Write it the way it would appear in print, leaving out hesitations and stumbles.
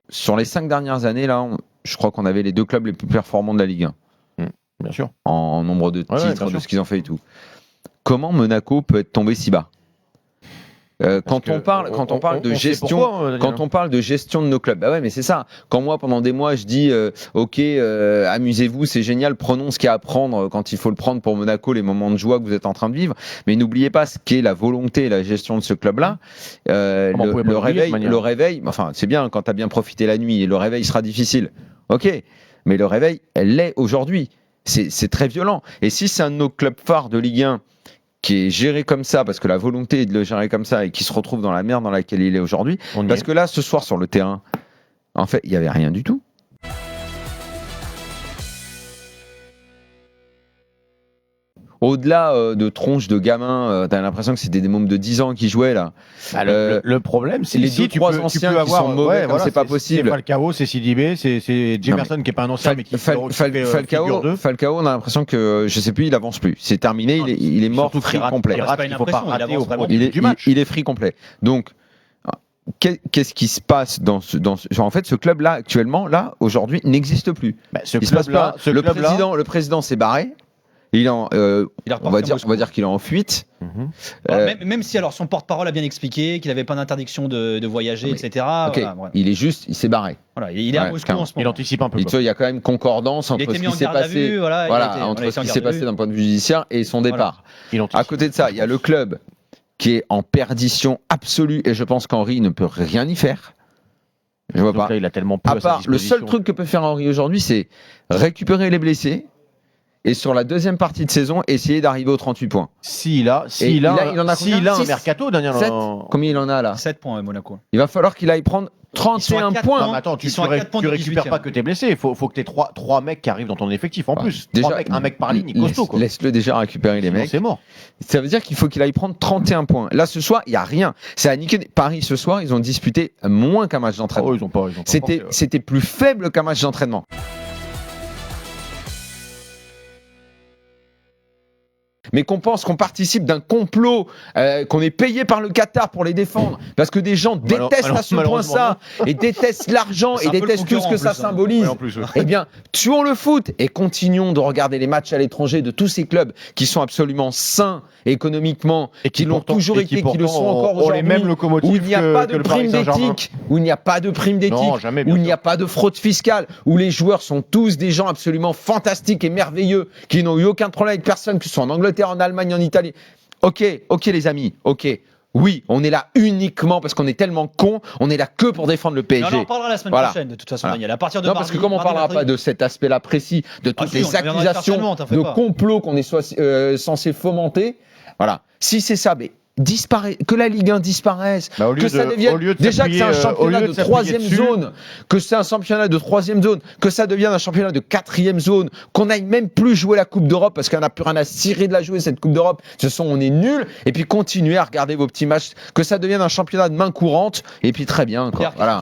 sur les 5 dernières années, là, je crois qu'on avait les 2 clubs les plus performants de la Ligue 1. Bien sûr. En nombre de titres, bien de sûr. ce qu'ils ont fait et tout. Comment Monaco peut être tombé si bas ? Quand on parle de gestion de nos clubs, bah ouais, mais c'est ça. Quand moi, pendant des mois, je dis ok, amusez-vous, c'est génial, prenons ce qu'il y a à prendre quand il faut le prendre pour Monaco, les moments de joie que vous êtes en train de vivre. Mais n'oubliez pas ce qu'est la volonté et la gestion de ce club-là. Le réveil, enfin, c'est bien quand tu as bien profité la nuit et le réveil sera difficile. Ok, mais le réveil, elle l'est aujourd'hui. C'est très violent. Et si c'est un de nos clubs phares de Ligue 1 qui est géré comme ça, parce que la volonté est de le gérer comme ça et qui se retrouve dans la merde dans laquelle il est aujourd'hui, parce que là, ce soir, sur le terrain, en fait, il n'y avait rien du tout. Au-delà de tronches de gamins, t'as l'impression que c'était des mômes de 10 ans qui jouaient là. Le problème, c'est les 2-3 anciens qui sont mauvais, comme c'est pas possible. C'est Falcao, c'est Sidibé, c'est Jemerson qui est pas un ancien, mais qui Falcao, on a l'impression que, je sais plus, il avance plus. C'est terminé, il est mort free complet. Il est free complet. Donc, qu'est-ce qui se passe en fait, ce club-là, actuellement, là, aujourd'hui, n'existe plus. Il se passe pas. Le président s'est barré. On va dire qu'il est en fuite. Même si alors son porte-parole a bien expliqué qu'il n'avait pas d'interdiction de voyager, etc. Okay. Voilà. Il s'est barré. Voilà, il est à Moscou en ce moment. Il anticipe un peu. Il y a quand même concordance entre ce qui s'est passé, entre ce qui s'est passé d'un point de vue judiciaire et son départ. À côté de ça, il y a le club qui est en perdition absolue et je pense qu'Henry ne peut rien y faire. Je vois pas. Là, il a tellement peu à sa disposition. Le seul truc que peut faire Henry aujourd'hui, c'est récupérer les blessés. Et sur la deuxième partie de saison, essayer d'arriver aux 38 points. S'il a un mercato, Daniel. Combien il en a là ? 7 points, Monaco. Il va falloir qu'il aille prendre 31 points. Non, mais attends, tu récupères pas que tes blessés. Il faut que tu aies 3 mecs qui arrivent dans ton effectif en plus. Déjà, un mec par ligne, costaud. Laisse-le déjà récupérer les mecs. C'est mort. Ça veut dire qu'il faut qu'il aille prendre 31 points. Là, ce soir, il n'y a rien. C'est à niquer. Paris, ce soir, ils ont disputé moins qu'un match d'entraînement. C'était plus faible qu'un match d'entraînement. Mais qu'on pense qu'on participe d'un complot, qu'on est payé par le Qatar pour les défendre, parce que des gens détestent à ce point ça, et détestent l'argent, et détestent tout ce que ça symbolise. Eh bien, tuons le foot et continuons de regarder les matchs à l'étranger de tous ces clubs qui sont absolument sains économiquement, et qui l'ont toujours été, qui le sont encore aujourd'hui, où il n'y a pas de prime d'éthique, où il n'y a pas de prime d'éthique, où il n'y a pas de fraude fiscale, où les joueurs sont tous des gens absolument fantastiques et merveilleux, qui n'ont eu aucun problème avec personne, que ce soit en Angleterre, en Allemagne, en Italie. Ok les amis, ok. Oui, on est là uniquement parce qu'on est tellement cons, on est là que pour défendre le PSG. On en parlera la semaine prochaine, de toute façon, Daniel. À partir de non, parce que comme on ne parlera pas de cet aspect-là précis, de toutes les accusations de complot qu'on est censé fomenter, voilà. Si c'est ça, mais que la Ligue 1 disparaisse, que ça devienne déjà que c'est un championnat de 3e zone, que c'est un championnat de 3e zone, que ça devienne un championnat de 4e zone, qu'on n'aille même plus jouer la Coupe d'Europe parce qu'on n'a plus rien à cirer de la jouer cette Coupe d'Europe. De toute façon, on est nuls. Et puis continuez à regarder vos petits matchs, que ça devienne un championnat de main courante. Et puis très bien, quoi. Voilà.